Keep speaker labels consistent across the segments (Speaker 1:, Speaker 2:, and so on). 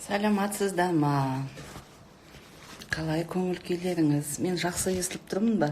Speaker 1: Саламатсыздар ма? Қалай көңіл күйлеріңіз? Мен жақсы естіліп тұрмын ба?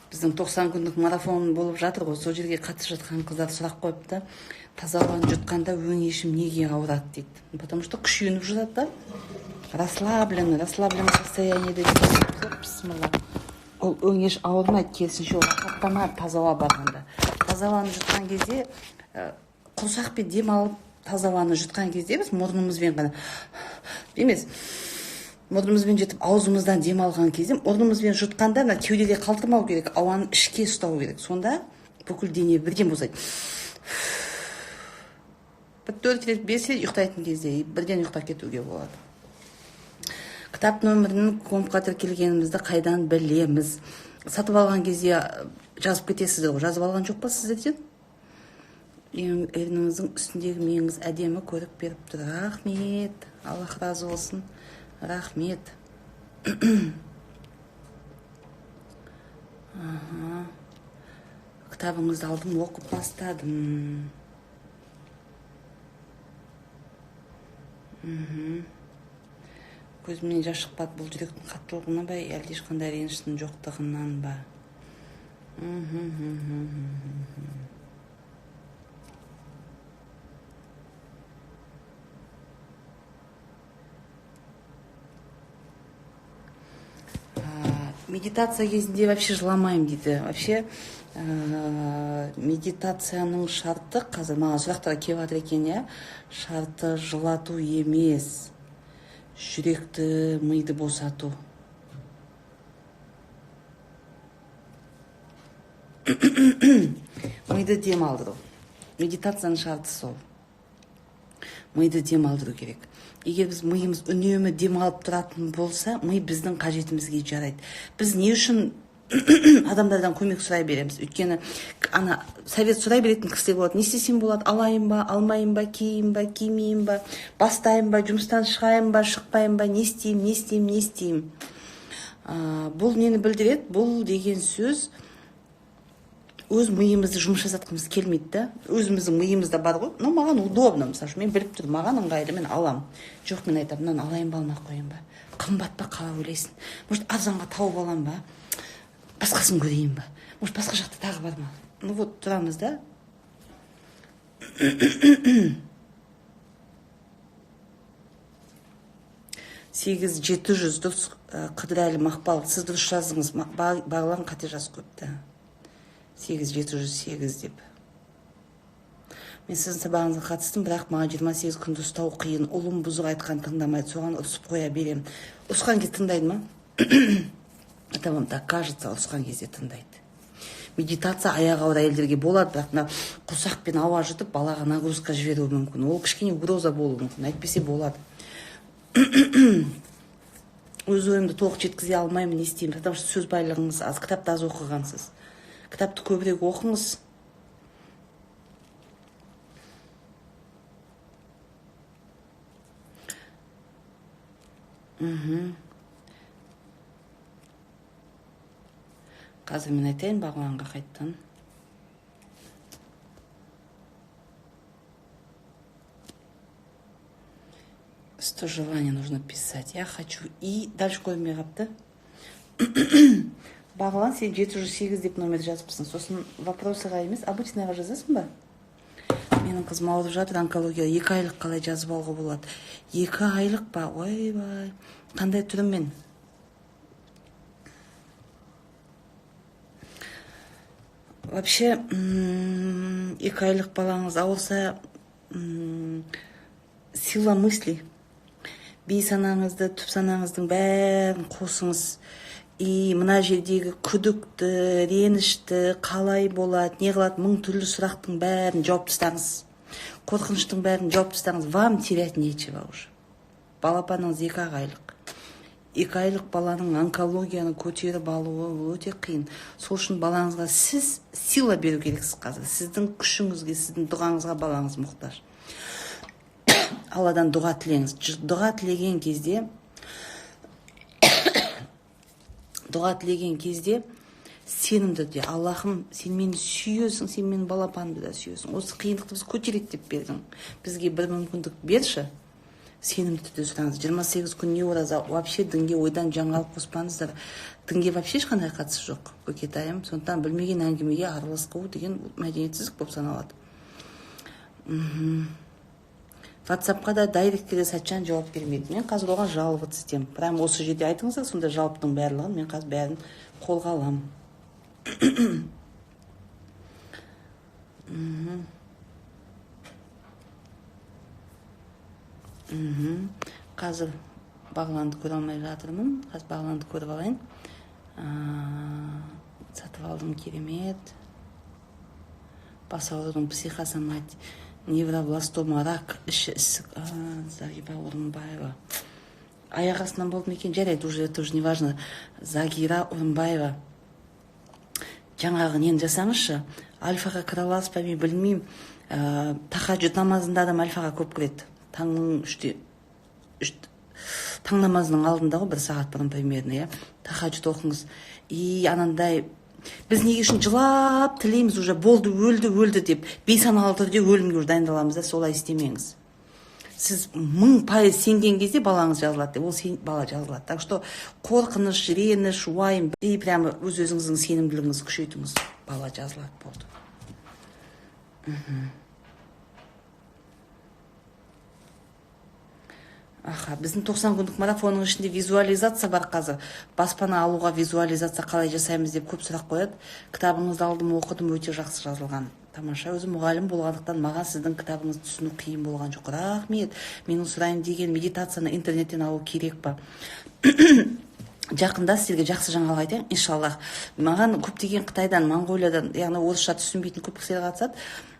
Speaker 1: Біздің 90 күндік марафон болып жатыр ғой, сол жерге қатысып жатқан қыздар сұрақ қойыпты. Таза ауаны жұтқанда өңешім неге ауырады дейді. Потому что күшеніп жатады да. Расслабленный состояниеде бисмилла. Ол өңеш ауырмайды, керісінше ол рахаттанады таза ауа барғанда. Таза ауаны жұтқан кезде, құрсақпен дем алып таза ауаны жұтқан кезде біз мұрнымызбен ғана емес, мұрнымызбен жетіп аузымыздан дем алған кезде мұрнымызбен жұтқанда кеудеде қалтырмау керек, ауаны ішке ұстау керек. Сонда бүкіл дене бірден босайды. Бір 4 рет 5 рет ұйықтайтын кезде бірден ұйықтап кетуге болады. Кітап нөмірінің компқа тіркелгенімізді қайдан білеміз? Сатып алған кезде жазып кетесіздер ғой. Жазып алған жоқ па сіздерден? Ерніңіздің үстіндегі меңіз әдемі көріп беріп тұр. Рахмет. Аллах разы болсын. Рахмет. Кітабыңызды алдым, оқып бастадым. Көзімнен жас шықпады, бұл жүректің қаттылығына ба, әлде ешқандай реніштің жоқтығынан ба? Медитация кезінде вообще жыламайым дейді. Вообще медитацияның шарты, қазір маған сұрақтар келіп жатыр екен, шарты жылату емес, жүректі, миды босату. Миды дем алдыру. Медитацияның шарты сол. Миды дем алдыру керек. Егер біз миымыз үнемі дем алып тұратын болса, ми біздің қажетімізге жарайды. Біз не үшін адамдардан көмек сұрай береміз? Өйткені совет сұрай беретін кісілер болады. Не істесем болады? Алайын ба, алмайын ба, киейін ба, кимейін ба, бастайын ба, жұмыстан шығайын ба, шықпайын ба, не істеймін? Бұл нені білдіреді? Бұл деген сөз өз миымызды жұмыс жасатқымыз келмейді да. Өзіміздің миымызда бар ғой. Но маған удобно, мысалы, мен біліп тұрмын, маған ыңғайлы, мен алам. Жоқ, мен айтамын, мынаны алайын ба, алмай қояйын ба? Қымбат па, қалай ойлайсың? Может, арзанға тауып алам ба? Басқасын көрейін ба? Может, басқа жақта тағы бар ма? Ну вот, тұрамыз да. Сегіз 700 дұрыс. Қыдырәлі Мақпал, сіз дұрыс жазыңыз. Бағлан қате жаз көпті. 8708 деп. Мен сіздің сабағыңызға қатыстым, бірақ маған 28 күнді ұстау қиын. Ұлым бұзық айтқан тыңдамайды, соған ұрсып қоя берем. Ұрысқан кезде тыңдайды ма? Это вам так кажется, ұрысқан кезде тыңдайды. Медитация аяғы ауыр әйелдерге болады, бірақ құрсақпен ауа жұтып балаға нагрузка жіберуі мүмкін. Ол кішкене угроза болуы мүмкін, әйтпесе болады. Өз ойымды толық жеткізе алмаймын, не істеймін, потому что сөз байлығыңыз аз, кітапты аз оқығансыз. Кітапты көбірек оқыңыз. Қазір мен айтайын Бағланға қайттан. Сто желаний нужно писать. Я хочу. И дальше қоймай қапты. Бағлан, сен 708 деп номер жазыпсың. Сосын вопросыға емес, обычныйға жазасың ба? Менің қызым ауырып жатыр онкология. 2 айлық қалай жазып алуға болады? 2 айлық па? Ой-бай. Қандай түрімен? Вообще, 2 айлық балаңыз ауырса, сила мысли бейсанаңызды, түп санаңыздың бәрін қосыңыз. И мына жердегі күдікті, ренішті, қалай болады, не қылады, мың түрлі сұрақтың бәрін жауып тастаңыз. Қорқыныштың бәрін жауып тастаңыз. Вам терять нечего уже. Балапаныңыз 2 айлық. 2 айлық баланың онкологияны көтеріп алуы өте қиын. Сол үшін балаңызға сіз сила беру керексіз қазір. Сіздің күшіңізге, сіздің дұғаңызға балаңыз мұқтаж. Алладан дұға тілеңіз. Дұға тілеген кезде сенімді де, Аллахым, сен мені сүйесің, сен менің балапанымды да сүйесің. Осы қиындықты біз көтереді деп бердің. Бізге бір мүмкіндік берші. Сенімді түрде сұраңыз. 28 күн не ораза, вообще дінге ойдан жаңалық қоспаңыздар. Дінге вообще ешқандай қатысы жоқ, көкетайым. Сондықтан білмеген әңгімеге араласқу деген мәдениетсіздік болып саналады. WhatsAppқа да дайректке Сәтжан жауап бермейді. Мен қазір оған жалобы істеймін. Прям осы жерде айтыңыздар, сонда жауаптың барлығын мен қазір бәрін қолға аламын. Қазір бағланды көре алмай жатырмын. Қазір бағланды көріп алайын. Сатып алдым, керемет. Бас аурудың психосоматия, невробластома, рак, іші ісік. Загиба Орынбаева. Аяқ астынан болды ма екен? Жарайды, уже это уже не важно. Загира Орынбаева. Жаңағы нені жасаңызшы. Альфаға кіре аласыз ба, мен білмеймін. Тахаджуд намазында адам альфаға көп кіреді. Таң намазының алдында ғой, 1 сағат бұрын примерно, тахаджуд оқыңыз. И анандай біз неге үшін жылап тілейміз, уже болды, өлді деп, бейсаналы түрде өлімге дайындаламыз да, солай істемеңіз. Сіз 1000% сенген кезде балаңыз жазылады, ол бала жазылады. Так что қорқыныш, реніш, уайым, и прямо өз-өзіңіздің сенімділігіңізді күшейтіңіз, бала жазылады, болды. Біздің 90 күндік марафонның ішінде визуализация бар қазір. Баспана алуға визуализация қалай жасаймыз деп көп сұрақ қояды. Кітабыңызды алдым, оқыдым, өте жақсы жазылған. Тамаша. Өзім мұғалім болғандықтан маған сіздің кітабыңызды түсіну қиын болған жоқ. Рахмет. Менің сұрайын деген медитацияны интернеттен алу керек па? Жақында сіздерге жақсы жаңалық айтайын, иншаллах. Маған көптеген Қытайдан, Моңғолиядан, яғни орысша түсінбейтін көп кісілер қатысады.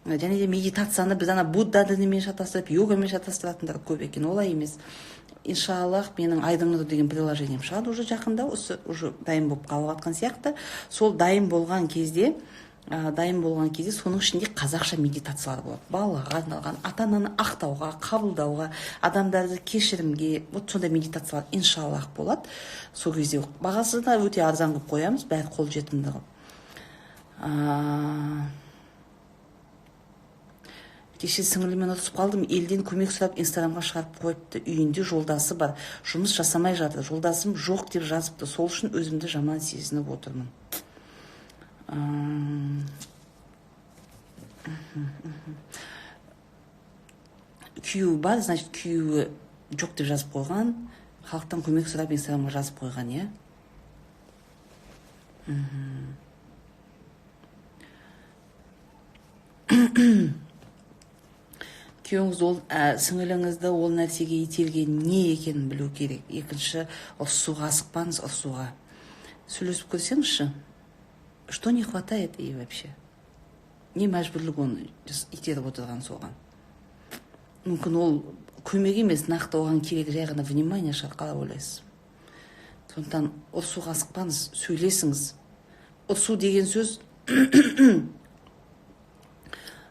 Speaker 1: Және де медитацияны біз Будда дінімен шатастырып, йогамен шатастыратындар көп екен. Олай емес. Иншаллах, менің Айдың деген приложением шығады уже жақында, уже дайын болып қалып жатқан сияқты. Сол дайын болған кезде соның ішінде қазақша медитациялар болады. Балаға арналған, ата-ананы ақтауға, қабылдауға, адамдарды кешірімге, вот сондай медитациялар иншаллах болады. Сол кезде бағасы да өте арзан қылып қоямыз, бәрі қол жетімді қылып. Кеше сіңілімен ұрысып қалдым, елден көмек сұрап инстаграмға шығарып қойыпты. Үйінде жолдасы бар, жұмыс жасамай жатыр, жолдасым жоқ деп жазыпты. Сол үшін өзімді жаман сезініп отырмын. Күйеуі бар, значит, күйеуі жоқ деп жазып қойған, халықтан көмек сұрап инстаграмға жазып қойған, е? Күйеуіңіз сіңіліңізді ол нәрсеге итерген не екенін білу керек. Екінші, ұрсуға асықпаңыз, ұрсуға. Сөйлесіп көрсеңізші, что не хватает ей вообще? Не мәжбүрлік оны итеріп отырған соған. Мүмкін ол көмек емес, нақты оған керек жай ғана внимание шығар, қалай ойлайсыз. Сондықтан ұрсуға асықпаңыз, сөйлесіңіз. Ұрсу деген сөз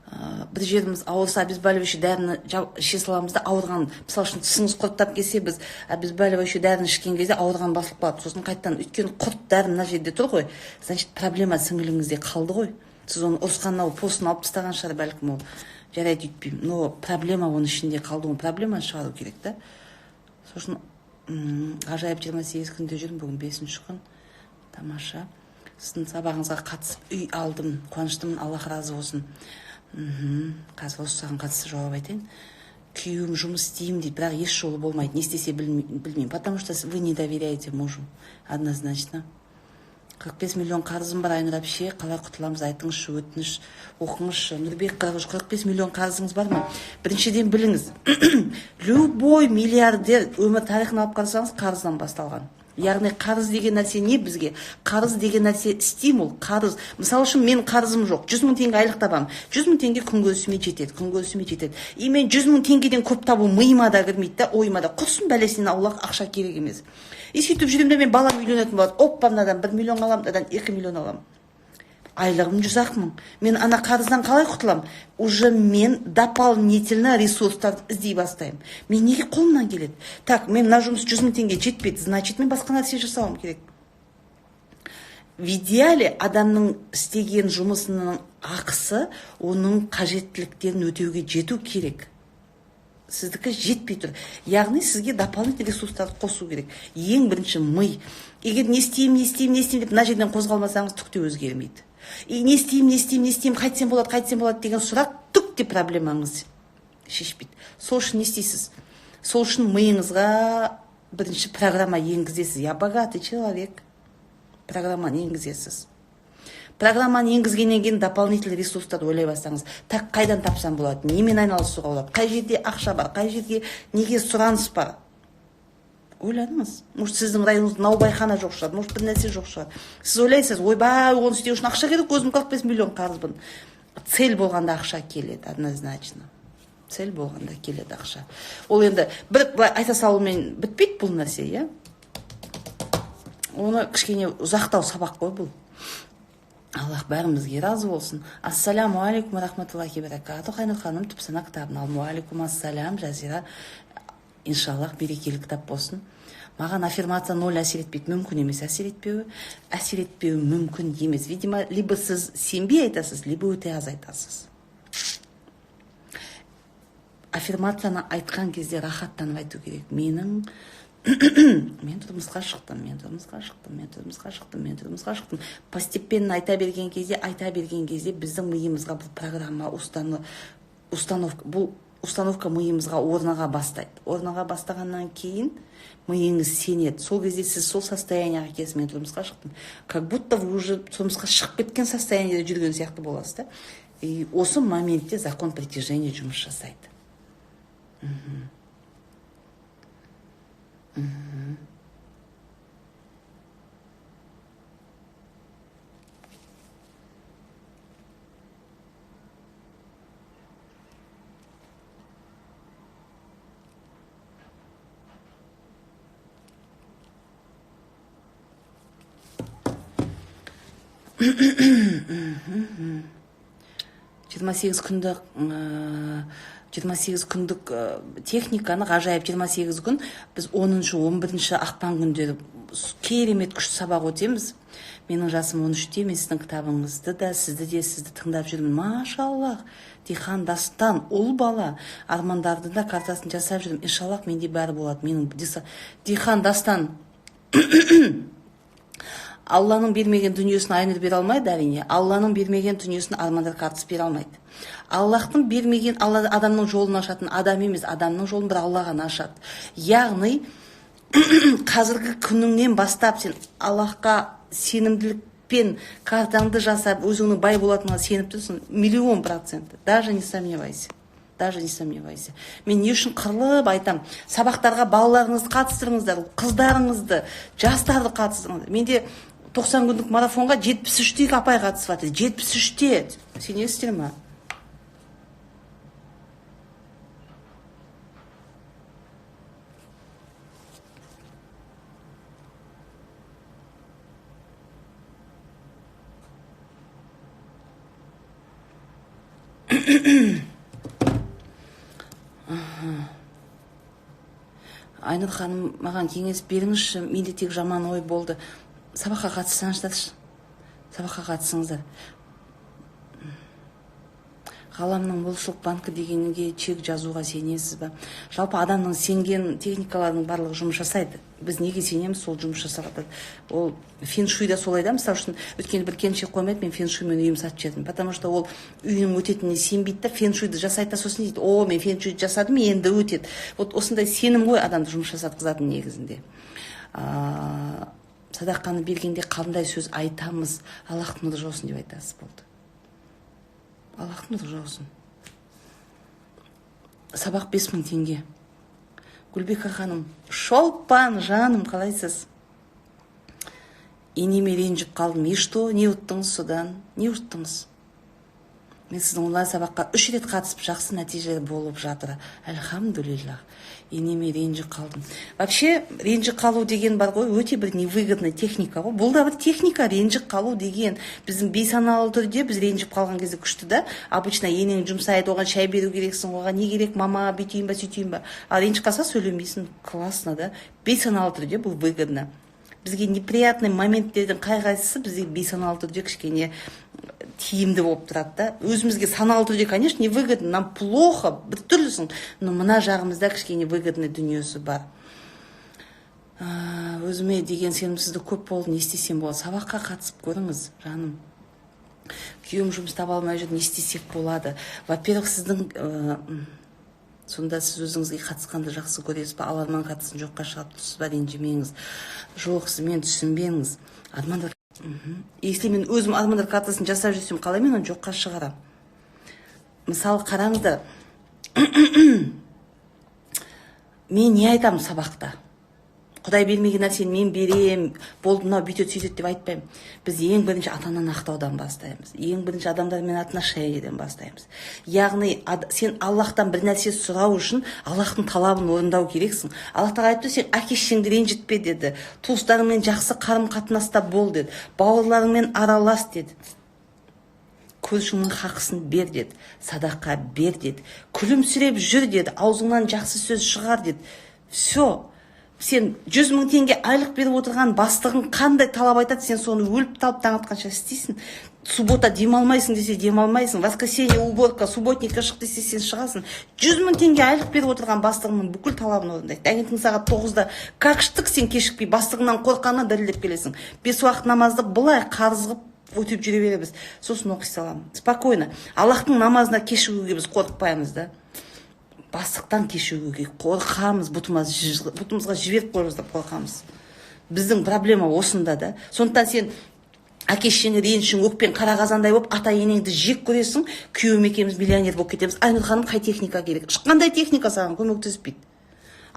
Speaker 1: бір жеріміз ауырса, обезболивающий дәріні іше саламыз да, ауырған, мысалы үшін тісіңіз құрттап келсе, біз обезболивающий дәріні ішкен кезде ауырған басылып қалады. Сосын қайттан, өйткені құрт дәрі мына жерде тұр ғой, значит, проблема сіңіліңізде қалды ғой. Сіз оны ұрысқаннан ол посын алып тастаған шығар, бәлкім ол жарайды үйтпеймін. Но проблема оның ішінде қалды, оны проблеманы шығару керек та. Сосын ғажайып 28 күнде жүрмін, бүгін 5-ші күн. Тамаша. Сіздің сабағыңызға қатысып үй алдым, қуаныштымын, Аллах разы болсын. Қазір осы саған қатысты жауап айтайын. Күйеуім жұмыс істеймін дейді, бірақ еш жолы болмайды, не істесе білмеймін, потому что вы не доверяете мужу, однозначно. 45 миллион қарызым бар, Айнұр әпше, қалай құтыламыз, айтыңызшы, өтініш оқыңызшы. Нұрбек Қарғыш, 45 миллион қарызыңыз бар ма? Біріншіден біліңіз, любой миллиардер өмір тарихын алып қарасаңыз қарыздан басталған. Яғни қарыз деген нәрсе не бізге? Қарыз деген нәрсе стимул, қарыз. Мысалы үшін мен қарызым жоқ, 100 мың теңге айлық табамын. 100 мың теңге күнкөрісіме жетеді. И мен 100 мың теңгеден көп табу миыма да кірмейді да, ойыма да. Құрсын бәлесінен аулақ, ақша керек емес. И сөйтіп жүремін, мен балам үйленетін болады. Оппа, мынадан 1 миллион аламын, мынадан 2 миллион аламын. Айлығым 100 мың. Мен ана қарыздан қалай құтылам? Уже мен дополнительно ресурстарды іздей бастаймын. Мен неге қолымнан келеді? Так, мен мына жұмыс 100 мың теңге жетпеді, значит мен басқа нәрсе жасауым керек. В идеале адамның істеген жұмысының ақысы оның қажеттіліктерін өтеуге жету керек. Сіздікі жетпей тұр. Яғни сізге дополнительный ресурстарды қосу керек. Ең бірінші ми. Егер не істеймін деп мына жерден қозғалмасаңыз түк те өзгермейді. И не істеймін, қайтсем болады деген сұрақ түк те проблемаңыз шешпейді. Сол үшін не істейсіз? Сол үшін миыңызға бірінші программа енгізесіз. Я богатый человек. Программаны енгізесіз. Программаны енгізгеннен кейін дополнительный ресурстарды ойлай бастаңыз. Так, қайдан тапсам болады? Немен айналысуға болады? Қай жерде ақша бар? Қай жерге неге сұраныс бар? Ойланыңыз. Может, сіздің районыңызда наубайхана жоқ шығар, может, бір нәрсе жоқ шығар. Сіз ойлайсыз, ойбай, оны істеу үшін ақша керек, өзім 45 миллион қарызбын. Цель болғанда ақша келеді, однозначно. Цель болғанда келеді ақша. Ол енді бір айта салумен бітпейді бұл нәрсе, иә? Оны кішкене ұзақтау сабақ қой бұл. Аллах бәрімізге разы болсын. Ассаламу алейкум рахматуллахи баракату. Хайнұр ханым түпсана кітабын алму алейкум ассалам жазира. Иншаллах берекелі кітап болсын. Маған аффирмация 0 әсер етпейді. Мүмкін емес әсер етпеуі мүмкін емес. Видимо, либо сіз сенбей айтасыз, либо өте аз айтасыз. Аффирмацияны айтқан кезде рахаттанып айту керек. Мен тұрмысқа шықтым. Постепенно айта берген кезде біздің миымызға бұл программа, установка миымызға орнаға бастайды. Орнаға бастағаннан кейін миыңыз сенеді. Сол кезде сіз сол состоянияға келесіз, мен тұрмысқа шықтым. Как будто вы уже тұрмысқа шығып кеткен состояниеде жүрген сияқты боласыз да. И осы моментте закон притяжения жұмыс жасайды. Жиырма сегіз күндік техниканы ғажайып 28 күн біз 10-11 ақпан күндері керемет күшті сабақ өтеміз. Менің жасым 13-те, мен сіздің кітабыңызды да, сізді тыңдап жүрмін. Машаллах, Дихан Дастан, ұл бала, армандарды да картасын жасап жүрмін. Иншаллах, менде бәрі болады. Менің Дихан Дастан Алланың бермеген дүниесін Айнұр бере алмайды, әрине. Алланың бермеген дүниесін армандар картасы бере алмайды. Аллахтың бермеген, Алла адамның жолын ашатын адам емес, адамның жолын бір Алла ғана ашады. Яғни қазіргі күніңнен бастап сен Аллахқа сенімділікпен картаңды жасап, өзіңнің бай болатыныңа сеніп тұрсың, 10000%. Даже не сомневайся. Мен не үшін қырылып айтам, сабақтарға балаларыңызды қатыстырыңыздар, қыздарыңызды, жастарды қатыстырыңыздар. Менде 90 күндік марафонға 73-тегі апай қатысып жатыр. 73-те. Сенесіздер ма? Айнұр ханым, маған кеңес беріңізші, менде тек жаман ой болды. Сабаққа қатысыңыздар. Ғаламның молшылық банкі дегенге чек жазуға сенесіз ба? Жалпы адамның сенген техникалардың барлығы жұмыс жасайды. Біз неге сенеміз, сол жұмыс жасады. Ол феншуйда солай да, мысалы үшін өткенде бір келіншек қоймайды, мен феншуймен үйім сатып жібердім. Потому что ол үйінің өтетініне сенбейді да, феншуйды жасайды да, сосын дейді, о, мен феншуйды жасадым, енді өтеді. Вот осындай сенім ғой адамды жұмыс жасатқызатын негізінде. Садақаны бергенде қандай сөз айтамыз? Аллахтың нұры жаусын деп айтасыз болды. Аллахтың нұры жаусын. Сабақ 5000 теңге. Гүлбека ханым, шолпан жаным, қалайсыз? Енеме ренжіп қалдым. И что? Не ұттыңыз содан? Не ұттыңыз? Мен сіздің онлайн сабаққа 3 рет қатысып, жақсы нәтиже болып жатыр. Альхамдулиллах. Енеме ренжіп қалдым. Вообще, ренжіп қалу деген бар ғой, өте бір невыгодный техника ғой. Бұл да бір техника, ренжіп қалу деген. Біздің бейсаналы түрде біз ренжіп қалған кезде күшті да. Обычно енең жұмсайды, оған шай беру керексің, оған не керек, мама, бүйтейін ба, сөйтейін ба. Ал ренжіп қалса сөйлемейсің, классно да. Бейсаналы түрде бұл выгодно. Бізге неприятный моменттердің қай-қайсысы бізге бейсаналы түрде кішкене тиімді болып тұрады да. Өзімізге саналы түрде, конечно, не выгодно, нам плохо, бір түрлісің, но мына жағымызда кішкене выгодный дүниесі бар. Өзіме деген сенімсіздік көп болды, не істесем болады? Сабаққа қатысып көріңіз, жаным. Күйеуім жұмыс таба алмай жүр, не істесек болады? Во-первых, сіздің сонда сіз өзіңізге қатысқанды жақсы көресіз ба? Ал арман қатысын жоққа шығарып тұрсыз ба? Ренжімеңіз. Жоқ, сіз мені түсінбеңіз. Армандар. Если мен өзім армандар картасын жасап жүрсем, қалай мен оны жоққа шығарам? Мысалы, қараңыздар. Мен не айтамын сабақта? Құдай бермеген нәрсені мен берем, болды мынау бүйтеді сөйтеді деп айтпаймын. Біз ең бірінші ата-ананы ақтаудан бастаймыз. Ең бірінші адамдармен отношениеден бастаймыз. Яғни сен Аллахтан бір нәрсе сұрау үшін Аллахтың талабын орындау керексің. Аллах тағала айтты, сен әке-шешеңді ренжітпе деді. Туыстарыңмен жақсы қарым-қатынаста бол деді. Бауырларыңмен аралас деді. Көршіңнің хақысын бер деді. Садақа бер деді. Күлімсіреп жүр деді. Аузыңнан жақсы сөз шығар деді. Все. Сен 100 000 теңге айлық беріп отырған бастығың қандай талап айтады, сен соны өліп талып таң атқанша істейсің. Суббота демалмайсың десе демалмайсың. Воскресенье уборка, субботникқа шық десе сен шығасың. 100 000 теңге айлық беріп отырған бастығыңның бүкіл талабын орындайды. Таңертең сағат 9-да какштық сен кешікпей, бастығыңнан қорққаннан дәлелдеп келесің. 5 уақыт намазды бұлай қарыз қылып өтіп жүре береміз. Сосын оқи саламын. Спокойно. Аллахтың намазына кешігуге біз қорықпаймыз да. Бастықтан кешігуге қорқамыз, бұтымызға жіберіп қоймыз деп қорқамыз. Біздің проблема осында да. Сондықтан сен әке-шешеңе ренішің өкпен қара қазандай болып, ата-енеңді жек көресің, күйеуім екеуміз миллионер болып кетеміз. Айнұр ханым, қай техника керек? Ешқандай техника саған көмектеспейді.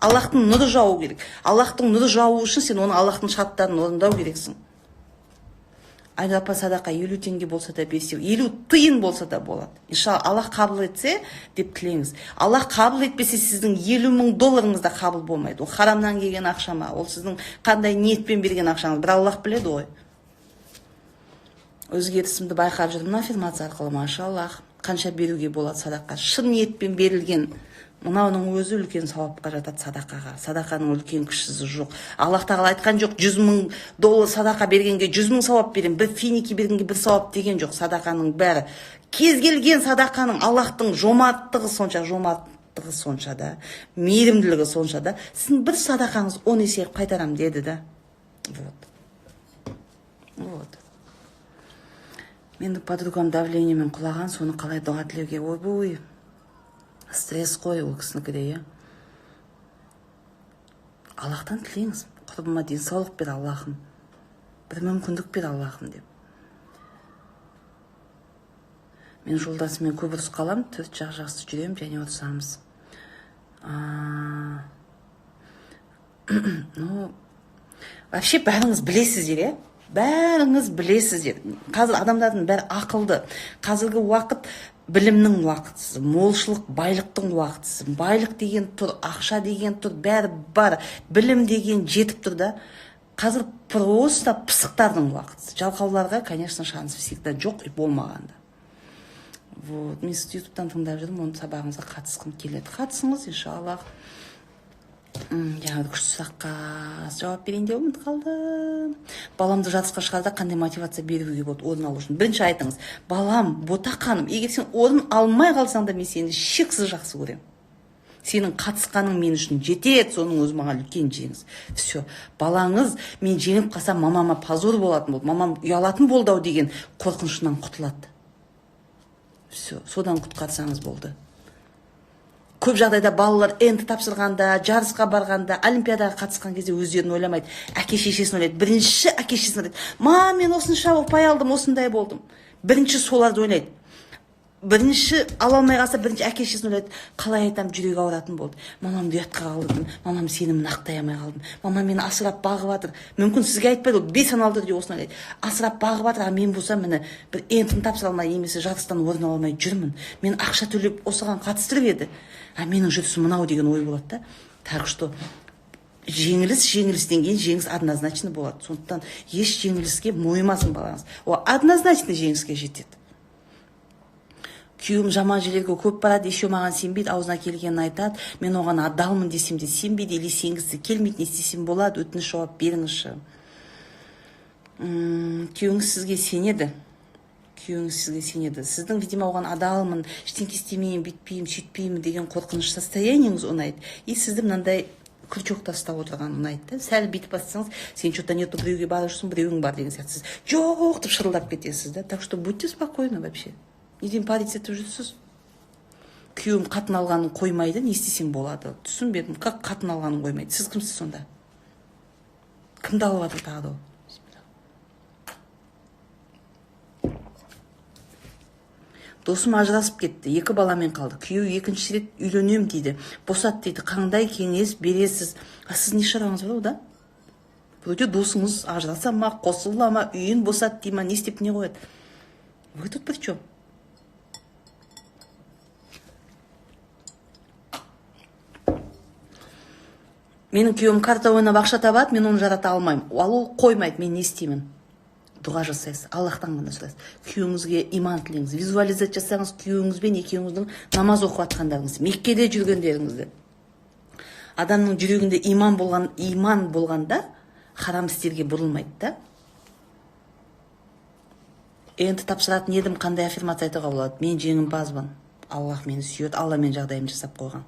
Speaker 1: Аллахтың нұры жауы керек. Аллахтың нұры жауы үшін сен оны Аллахтың шарттарын орындау керексің. Айнұр апа, садақа 50 теңге болса да берсе, 50 тиын болса да болады. Иншалла, Аллах қабыл етсе деп тілеңіз. Аллах қабыл етпесе, сіздің 50 000 долларыңыз да қабыл болмайды. Ол харамнан келген ақшама, ол сіздің қандай ниетпен берген ақшаңыз, бір Аллах біледі ғой. Өзгерісімді байқап жүрмін аффирмация арқылы, машаллах. Қанша беруге болады садақа? Шын ниетпен берілген. Мынауның өзі үлкен сауапқа жатады садақаға. Садақаның үлкен кішісі жоқ. Аллах тағала айтқан жоқ, 100 000 доллар садақа бергенге 100 000 сауап берем, бір финики бергенге бір сауап деген жоқ. Садақаның бәрі. Кез келген садақаның Аллахтың жомарттығы сонша да, мейірімділігі сонша да, сіздің бір садақаңыз 10 есе қайтарам деді да. Вот. Менің подругам давлениемен құлаған, соны қалай дұға тілеуге? Ой-бой. Стресс қой ол кісінікі де, Аллахтан тілеңіз. Құрбыма денсаулық бер Аллахым. Бір мүмкіндік бер Аллахым деп. Мен жолдасымен көп ұрыс қалам, 4 жақ жақсы жүрем, және ұрысамыз. Вообще бәріңіз білесіздер, бәріңіз білесіздер. Қазір адамдардың бәрі ақылды. Қазіргі уақыт білімнің уақытысы, молшылық байлықтың уақытысы. Байлық деген тұр, ақша деген тұр, бәрі бар. Білім деген жетіп тұр да. Қазір просто пысықтардың уақытысы. Жалқауларға, конечно, шанс всегда жоқ и болмағанда. Вот, мен сізді ютубтан тыңдап жүрмін, оның сабағыңызға қатысқым келеді. Қатысыңыз, иншаллах. Жаңағы күшті сұраққа жауап берейін деп үміт қалдым. Баламды жатысқа шығарда қандай мотивация беруге болады орын алу үшін? Бірінші айтыңыз, балам, ботақаным, егер сен орын алмай қалсаң да мен сені шексіз жақсы көремін. Сенің қатысқаның мен үшін жетеді, соның өзі маған үлкен жеңіс. Все, балаңыз мен жеңіп қалсам, мамама позор болатын болды, мамам ұялатын болды ау деген қорқынышынан құтылады. Все, содан құтқарсаңыз болды. көп жағдайда балалар энт тапсырғанда, жарысқа барғанда, олимпиадаға қатысқан кезде өздерін ойламайды, әке шешесін ойлайды. Бірінші әке шешесін ойлайды. Мам, мен осынша ұпай алдым, осындай болдым. Бірінші соларды ойлайды. Бірінші ала алмай қалса, бірінші әке шешесін ойлайды. Қалай айтам, жүрегі ауыратын болды. Мамамды ұятқа қалдырдым. Мамам сенімін ақтай алмай қалдым. Мамам мені асырап бағып жатыр. Мүмкін сізге айтпайды, ол бейсаналды деп осыны ойлайды. Асырап бағып жатыр, а мен болсам мені бір энтін тапсыра алмай, немесе жарыстан орын ала алмай жүрмін. Мен ақша төлеп осыған қатыстырып еді. А менің жүрісім мынау деген ой болады да. Так что жеңілістен кейін жеңіс однозначно болады. Сондықтан еш жеңіліске мойымасын балаңыз. Ол однозначно жеңіске жетеді. Күйеуім жаман жерлерге көп барады, еще маған сенбейді, аузына келгенін айтады. Мен оған адалмын десем де сенбейді, или сенгісі келмейді, не істесем болады, өтініш жауап беріңізші. Күйеуіңіз сізге сенеді. Сіздің, видимо, оған адалмын, ештеңке істемеймін, бүйтпеймін, сөйтпеймін деген қорқыныш состояниеңіз ұнайды. И сізді мынандай крючокта ұстап отырған ұнайды. Сәл бүйтіп бастасаңыз, сен что-то нету, біреуге барып жүрсің, біреуің бар деген сияқты. Сіз жоқ деп шырылдап кетесіз да. Так что будьте спокойны вообще. Неден парить етіп жүрсіз? Күйеуім қатын алғанын қоймайды, не істесең болады. Түсінбедім, как қатын алғанын қоймайды. Сіз кімсіз сонда? Кімді алып жатыр тағы да? Досым ажырасып кетті, 2 баламен қалды. Күйеуі екінші рет үйленем дейді. Босат дейді. Қандай кеңес бересіз? А сіз не шараңыз бар да? Біреуде досыңыз ажыраса ма, қосыла ма, үйін босат дей ма, не істеп не қояды? Вы тут при чем? Менің күйеуім карта ойнап ақша табады, мен оны жарата алмаймын. Ол қоймайды, мен не істеймін? Дұға жасайсыз, Аллахтан ғана сұрайсыз. Күйеуіңізге иман тілеңіз, визуализация жасаңыз, күйеуіңізбен екеуіңіздің намаз оқып жатқандарыңыз, Меккеде жүргендеріңізді. Адамның жүрегінде иман болғанда харам істерге бұрылмайды да. Енді тапсыратын едім, қандай аффирмация айтуға болады? Мен жеңімпазбын. Аллах мені сүйеді, Алла мен жағдайымды жасап қойған.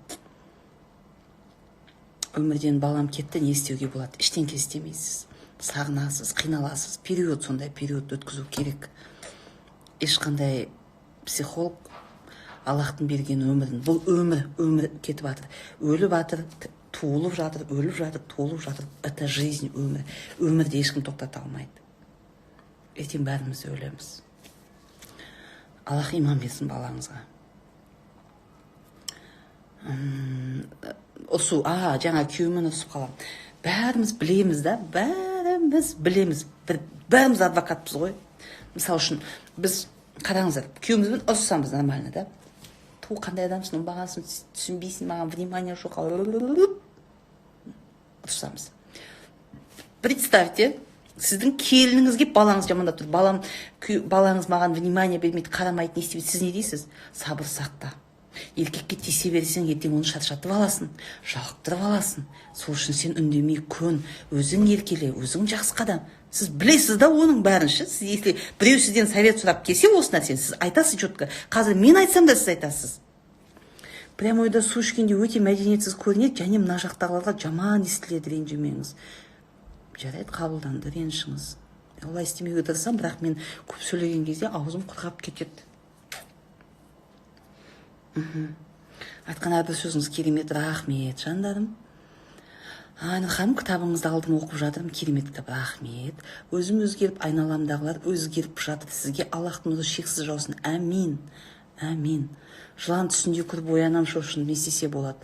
Speaker 1: Өмірден балам кетті, не істеуге болады? Ештеңке істемейсіз. Сағынасыз, қиналасыз. Сондай период өткізу керек. Ешқандай психолог Аллахтың берген өмірін. Бұл өмір кетіп жатыр. Өліп жатыр, туылып жатыр, өліп жатыр, туылып жатыр. Это жизнь, өмір. Өмірде ешкім тоқтата алмайды. Ертең бәріміз өлеміз. Аллах иман берсін балаңызға. Жаңа күйеуімен ұрысып қалам. Бәріміз білеміз да, бәріміз адвокатпыз ғой. Мысалы үшін, біз қараңыздар, күйеуімізбен ұрысамыз нормально да. Қандай адамсың, бағасын түсінбейсің, маған внимание жоқ. Ұрысамыз. Представьте, сіздің келініңізге балаңыз жамандап тұр. Балаңыз маған внимание бермейді, қарамайды, не істемейді. Сіз не дейсіз? Сабыр сақта. Еркекке тисе берсең, ертең оны шаршатып аласың, жалықтырып аласың. Сол үшін сен үндемей көн, өзің еркеле, өзің жақсы қадам. Сіз білесіз да оның бәрінші. Сіз если біреу сізден совет сұрап келсе осы нәрсені, сіз айтасыз четко. Қазір мен айтсам да сіз айтасыз. Прям ойда су ішкенде өте мәдениетсіз көрінеді, және мына жақтағыларға жаман естіледі, ренжімеңіз. Жарайды, қабылданды, ренішіңіз. Олай істемеуге тырысам, бірақ мен көп сөйлеген кезде аузым құрғап кетеді. Айтқан әрбір сөзіңіз керемет, рахмет, жандарым. Ханым, кітабыңызды алдым, оқып жатырмын, керемет кітап, рахмет. Өзім өзгеріп, айналамдағылар өзгеріп жатыр. Сізге Аллахтың нұры шексіз жаусын. Әмин, әмин. Жылан түсінде көріп оянам, шошын, не істесе болады.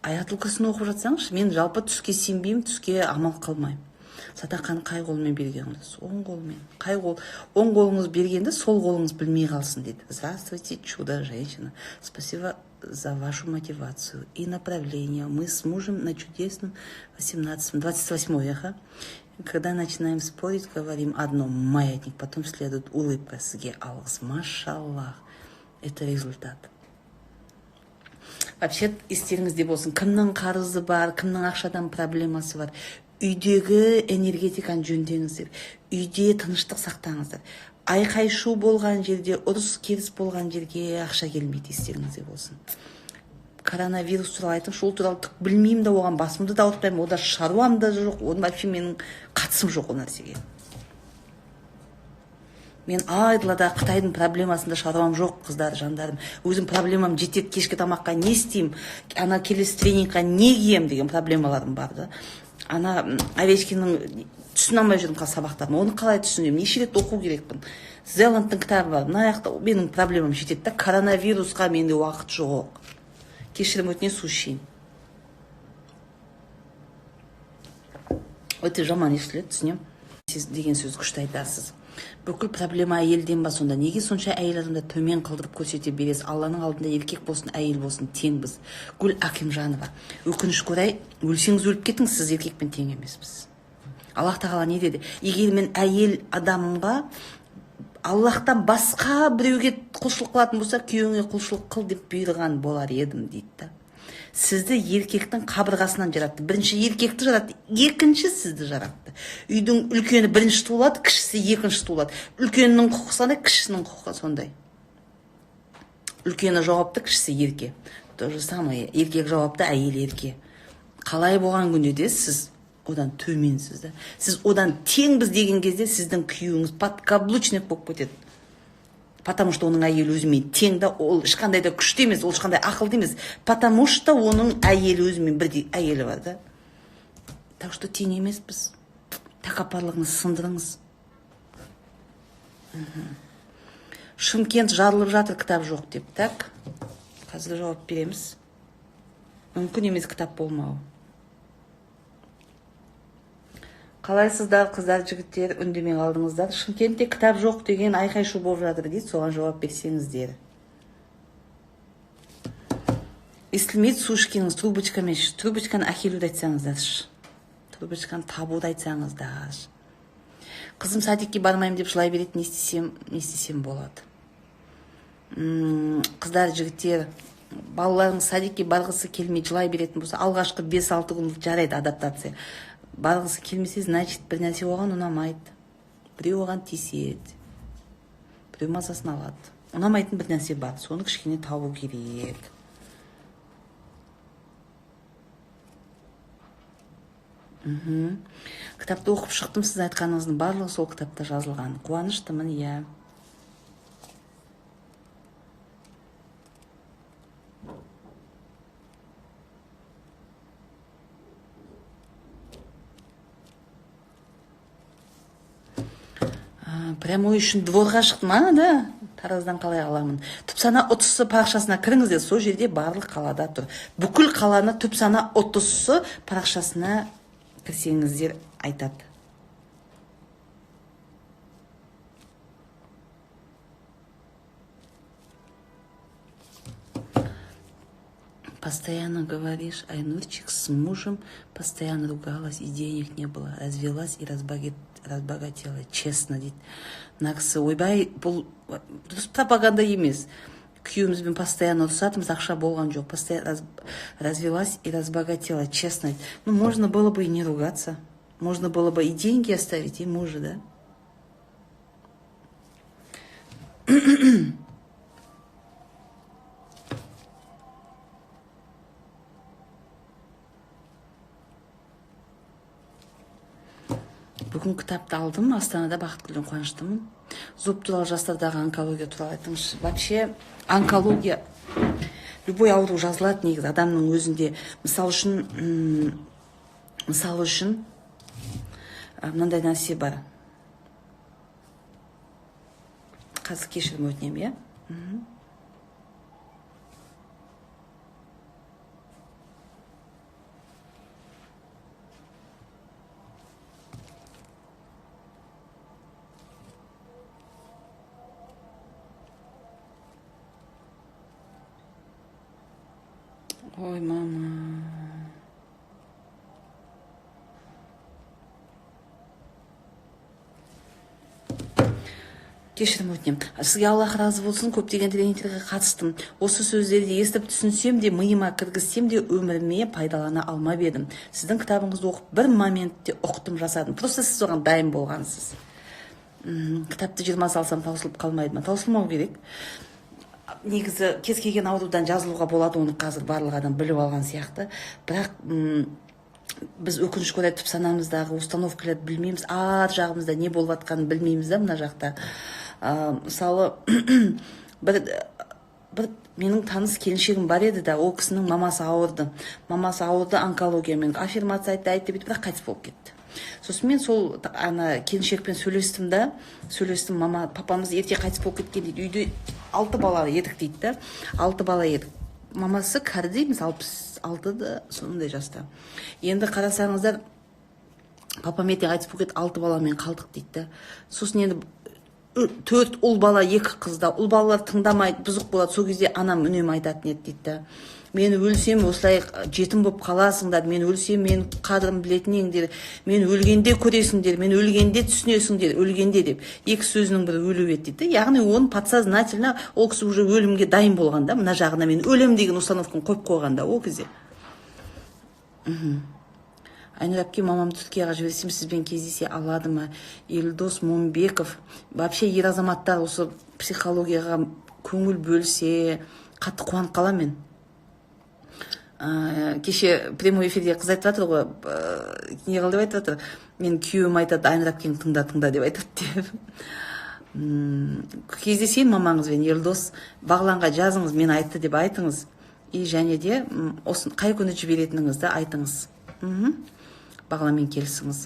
Speaker 1: Аятул Курсini оқып жатсаңыз, мен жалпы түске сенбеймін, түске амал қылмаймын. Садақаны қай қолмен бергеніңіз? Оң қолмен. Оң қолыңыз бергенде сол қолыңыз білмей қалсын дейді. Здравствуйте, чудо-женщина. Спасибо за вашу мотивацию и направление. Мы с мужем на чудесном 28-х. Когда начинаем спорить, говорим одно маятник, потом следует улыбка. Сізге алғыс. Машаллах. Это результат. Вообще, естеріңізде болсын, кімнің қарызы бар, кімнің ақшадан проблемасы бар. Үйдегі энергетиканы жөндеңіздер. Үйде тыныштық сақтаңыздар. Айқай-шу болған жерде, ұрыс керіс болған жерге ақша келмейді, естеріңізде болсын. Коронавирус туралы айтыңызшы, ол туралы түк білмеймін да, оған басымды да ауыртпаймын, ода шаруам да жоқ, одан вообще менің қатысым жоқ ол нәрсеге. Мен айдылада Қытайдың проблемасында шаруам жоқ, қыздар, жандарым. Өзім проблемам жетеді, кешкі тамаққа не істеймін, ана келесі тренингқа не кием деген проблемаларым бар да. Ана Овечкиннің түсіне алмай жүрмін сабақтарын, оны қалай түсінемін, неше рет оқу керекпін. Зеландтың кітабы бар, мына жақта менің проблемам жетеді да. Коронавирусқа менде уақыт жоқ. Кешірім өтінемін, су ішейін. Өте жаман естіледі, түсінемін. Сіз деген сөз күшті айтасыз. Бүкіл проблема әйелден ба сонда? Неге сонша әйел адамды төмен қылдырып көрсете бересіз? Алланың алдында еркек болсын, әйел болсын теңбіз. Гүл Акимжанова. Өкінішке орай, өлсеңіз өліп кетіңіз, сіз еркекпен тең емеспіз. Аллах тағала не деді? Егер мен әйел адамға Аллахтан басқа біреуге құлшылық қылатын болса, күйеуіңе құлшылық қыл деп бұйырған болар едім дейді да. Сізді еркектің қабырғасынан жаратты. Бірінші еркекті жаратты, екінші сізді жаратты. Үйдің үлкені бірінші туылады, кішісі екінші туылады. Үлкеннің құқығы сондай, кішісінің құқығы сондай. Үлкені жауапты, кішісі ерке. То же самое, еркек жауапты, әйел ерке. Қалай болған күнде де сіз одан төменсіз да. Сіз одан теңбіз деген кезде сіздің күйеуіңіз подкаблучник болып кетеді. Потому что оның әйелі өзімен тең да, ол ешқандай да күшті емес, ол ешқандай ақылды емес. Потому что оның әйелі өзімен бірдей әйелі бар да. Так что тең емеспіз. Тәкаппарлығыңызды сындырыңыз. Шымкент жарылып жатыр, кітап жоқ деп. Так, қазір жауап береміз. Мүмкін емес кітап болмауы. Қалайсыздар, қыздар, жігіттер, үндемей қалдыңыздар. Шымкентте кітап жоқ деген айқай-шу болып жатыр дейді, соған жауап берсеңіздер. Естілмейді, су ішкеніңіз трубочкамен, трубочканы әкелуді айтсаңыздар. Трубочканы табуды айтсаңыздар. Қызым садикке бармайым деп жылай береді, не істесем болады. Қыздар, жігіттер, балаларыңыз садикке барғысы келмей жылай беретін болса, алғашқы 5-6 күн жарайды адаптация. Барғысы келмесе, значит, бір нәрсе оған ұнамайды. Біреу оған тиіседі. Біреу мазасын алады. Ұнамайтын бір нәрсе бар, соны кішкене табу керек. Кітапты оқып шықтым, сіз айтқаныңыздың барлығы сол кітапта жазылған. Қуаныштымын, иә. Прямой үшін дворға шықтым, да? Тараздан қалай аламын. Түпсана ұтысы парақшасына кіріңіздер, сол жерде барлық қалада тұр. Бүкіл қаланы түпсана ұтысы парақшасына кірсеңіздер айтады. Постоянно говоришь, Айнурчик с мужем постоянно ругалась, и денег не было. Развелась и разбогатела. Честно, дейді. Нақсы, ойбай, бұл пропаганда емес. Күйеуімізбен постоянно ұрсатымыз, ақша болған жоқ. Постоянно развелась и разбогатела. Честно. Ну, можно было бы и не ругаться. Можно было бы и деньги оставить, и мужа, да? Бүгін кітапты алдым, Астанада Бақытгүлден қуаныштымын. Зуб туралы, жастардағы онкология туралы айтыңызшы. Вообще, онкология, любой ауру жазылады негізі адамның өзінде. Мысал үшін, мынандай нәрсе бар. Қазір кешірім өтінемін, иә? Ой, мама. Кешірім өтінем. Сізге Аллах разы болсын, көптеген тренингтерге қатыстым. Осы сөздерді естіп түсінсем де, миыма кіргізсем де, өміріме пайдалана алмап едім. Сіздің кітабыңызды оқып, бір моментте ұқтым, жасадым. Просто сіз оған дайын болғансыз. Кітапты 20 салсам таусылып қалмайды ма? Таусылмау керек. Негізі кез келген аурудан жазылуға болады, оны қазір барлық адам біліп алған сияқты. Бірақ біз өкінішке орай түпсанамыздағы установкаларды білмейміз, ар жағымызда не болып жатқанын білмейміз да, мына жақта. мысалы бір менің таныс келіншегім бар еді да, ол кісінің мамасы ауырды онкологиямен, аффирмация айтты бүйтіп, бірақ қайтыс болып кетті. Сосын мен сол келіншекпен сөйлестім, мама папамыз ерте қайтыс болып кеткен дейді, үйде 6 бала едік дейді да, 6 бала едік, мамасы кәрі дейміз, 66-да сондай жаста. Енді қарасаңыздар, папам ерте қайтыс болып кетті, 6 баламен қалдық дейді да. Сосын енді 4 ұл бала, 2 қызда, ұл балалар тыңдамайды, бұзық болады. Сол кезде анам үнемі айтатын еді дейді да, мен өлсем осылай жетім болып қаласыңдар, мен өлсем мен қадірін білетін еңдер, мен өлгенде көресіңдер, мен өлгенде түсінесіңдер, өлгенде деп. 2 сөзінің бірі өлу еді дейді. Яғни оны подсознательно ол кісі уже өлімге дайын болғанда, мына жағына мен өлем деген установканы қойып қойғанда ол кезде. Айнұр әпке, мамамды Түркияға жіберсем сізбен кездесе алады ма? Елдос Момбеков. Вообще ер азаматтар осы психологияға көңіл бөлсе, қатты қуанып қалам мен. Кеше прямой эфирде қыз айтып жатыр ғой, не қыл деп айтып жатыр. Мен күйеуім айтады, Айнұр әпкең тыңда деп айтады деп. Кездесейін мамаңызбен, Елдос, Бағланға жазыңыз, мен айтты деп айтыңыз. И және де қай күні жіберетініңізді айтыңыз. Бағланмен келісіңіз.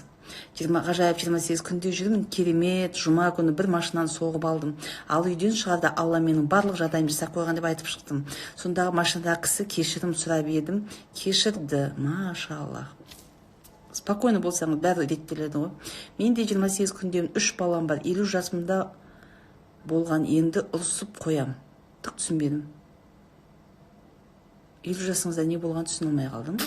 Speaker 1: Ғажайып 28 күнде жүрмін, керемет, жұма күні бір машинаны соғып алдым. Ал үйден шығарда Алла менің барлық жағдайым жасап қойған деп айтып шықтым. Сондағы машинадағы кісі кешірім сұрап едім, кешірді, машаллах. Спокойно болсаңыз бәрі реттеледі ғой. Менде 28 күнден 3 балам бар, 50 жасымда болған, енді ұрысып қоям. Түк түсінбедім. 50 жасыңызда не болған түсіне алмай қалдым.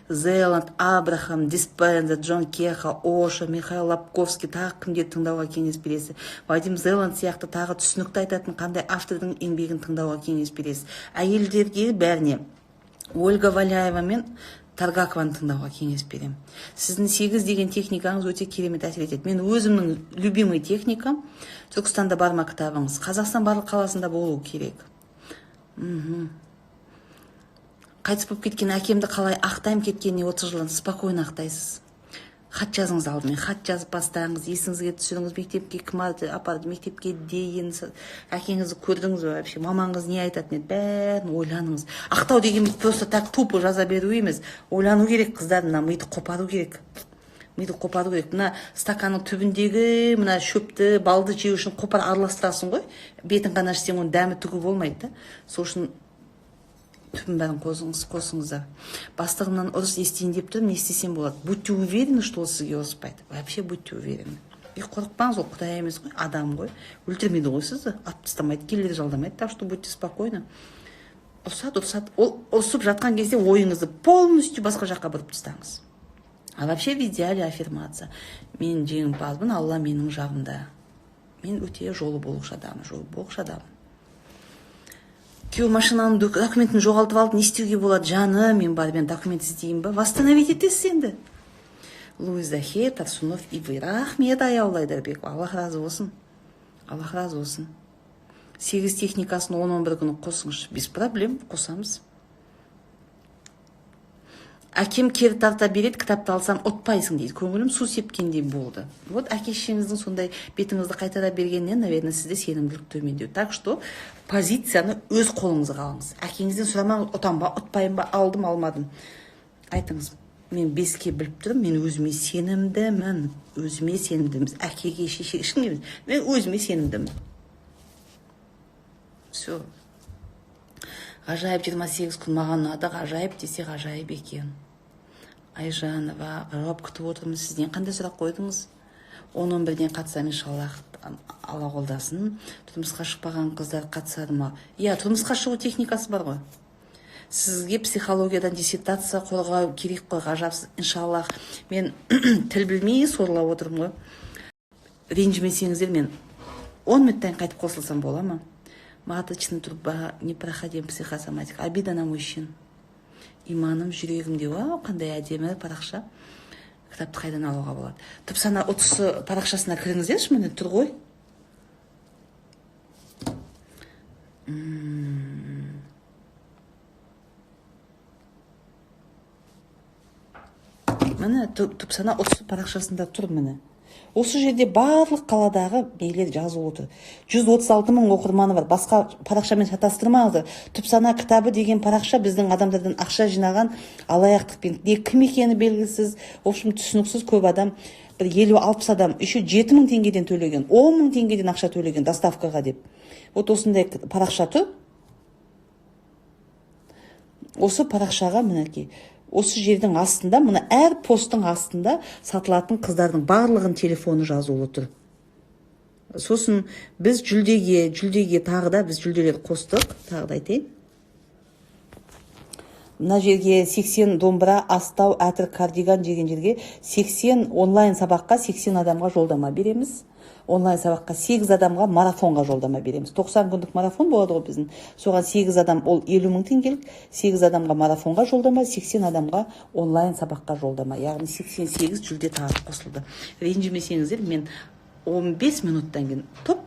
Speaker 1: Зеланд, Абрахам, Диспенза, Джон Кеха, Оша, Михаил Лапковский, тағы кімдер тыңдауға кеңес бересіз? Вадим Зеланд сияқты тағы түсінікті айтатын қандай автордың еңбегін тыңдауға кеңес бересіз? Әйелдерге бәріне Ольга Валяева мен Таргакованы тыңдауға кеңес берем. Сіздің 8 деген техникаңыз өте керемет әсер етеді. Мен өзімнің любимый техникам, Түркістанда бар ма кітабыңыз? Қазақстан барлық қаласында болу керек. Қайтыс болып кеткен әкемді қалай ақтайым, кеткеніне 30 жылдан спокойно ақтайсыз. Хат жазыңыз алдымен, хат жазып бастаңыз, есіңізге түсіріңіз, мектепке кім апарды, мектепке дейін әкеңізді көрдіңіз бе вообще, мамаңыз не айтатын еді, бәрін ойланыңыз. Ақтау деген просто так тупо жаза беру емес, ойлану керек, қыздар, мына миды қопару керек. Мына стаканның түбіндегі мына шөпті, балды жеу үшін қопар араластырасың ғой, бетін ғана ішсең оның дәмі түгі болмайды да. Сол үшін түбін бәрін қосыңыздар. Бастығымнан ұрыс естейін деп тұрмын, не істесем болады? Будьте уверены, что ол сізге ұрыспайды. Вообще будьте уверены. Қорықпаңыз, ол құдай емес қой, адам ғой. Өлтірмейді ғой сізді, атып тастамайды, келеді жалдамайды. Так что будьте спокойны. Ұрсады. Ол ұрсып жатқан кезде ойыңызды полностью басқа жаққа бұрып тастаңыз. А вообще в идеале аффирмация. Мен жеңімпазбын, Алла менің жағымда. Мен өте жолы болғыш адаммын. Күйеу машинаның документін жоғалтып алды, не істеуге болады? Жаны, мен бар, мен документ іздеймін ба? Восстановить етесіз енді. Луиза Хей, Тарсунов и вы. Рахмет, аяулы Айдарбек. Аллах разы болсын. 8 техникасын 10-11 күні қосыңыз. Без проблем, қосамыз. Әкем кері тарта береді, кітапты алсам ұтпайсың дейді. Көңілім су сепкендей болды. Вот әке-шешеңіздің сондай бетіңізді қайтара бергеннен, наверное, сізде сенімділік төмендеу. Так что позицияны өз қолыңызға алыңыз. Әкеңізден сұрамаңыз, ұтам ба, ұтпайым ба, алдым, алмадым. Айтыңыз, мен 5-ке біліп тұрмын, мен өзіме сенімдімін. Әкеге, шешеге, ешкімге, мен өзіме сенімдімін. Все. Ғажайып 28 күн маған ұнады, ғажайып десе ғажайып екен. Айжанова, жауап күтіп отырмыз сізден. Қандай сұрақ қойдыңыз? 10-11-ден қатысам, иншаллах, Алла қолдасын. Тұрмысқа шықпаған қыздар қатысады ма? Иә, тұрмысқа шығу техникасы бар ғой. Сізге психологиядан диссертация қорғау керек қой, ғажапсыз, иншаллах. Мен тіл білмей сорлап отырмын ғой. Ренжімесеңіздер, мен 10 минуттан қайтып қосылсам бола ма? Маточный труба, непроходим психосоматика, обида на мужчин. Иманым жүрегімде, қандай әдемі парақша. Кітапты қайдан алуға болады? Тұпсана 30 парақшасына кіріңіздерші, міне тұр ғой. Міне тұпсана 30 парақшасында тұр, міне. Осы жерде барлық қаладағы нелер жазылып отыр. 136 мың оқырманы бар. Басқа парақшамен шатастырмаңыздар. Түпсана кітабы деген парақша біздің адамдардан ақша жинаған алаяқтықпен. Кім екені белгісіз, в общем түсініксіз көп адам, бір 50-60 адам, еще 7 мың теңгеден төлеген, 10 мың теңгеден ақша төлеген доставкаға деп. Вот осындай парақша тұр. Осы парақшаға мінекей. Осы жердің астында, мына әр посттың астында сатылатын қыздардың барлығын телефоны жазулы тұр. Сосын біз жүлдеге тағы да біз жүлделерді қостық, тағы да айтайын. Мына жерге 80 домбыра, астау, әтір, кардиган деген жерге 80 онлайн сабаққа 80 адамға жолдама береміз. Онлайн сабаққа 8 адамға марафонға жолдама береміз. 90 күндік марафон болады ғой біздің. Соған 8 адам, ол 50 мың теңгелік, 8 адамға марафонға жолдама, 80 адамға онлайн сабаққа жолдама. Яғни 88 жүлде тағы қосылды. Ренжімесеңіздер, мен 15 минуттан кейін,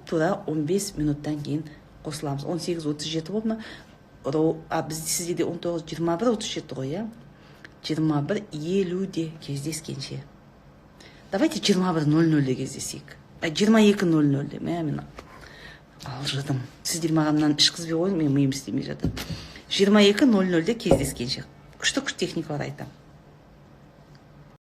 Speaker 1: тура 15 минуттан кейін қосыламыз. 18:37 болды ма? Сізде 19:21:37 ғой, я? 21:50-де кездескенше. Давайте 21:00-де кездесейік. 22:00-де. Мен алжыдым. Сіздер мағаннан ішкізбей қойын, мен миым істемей жатыр. 22:00-де кездескенше. Күшті техникалар айтам.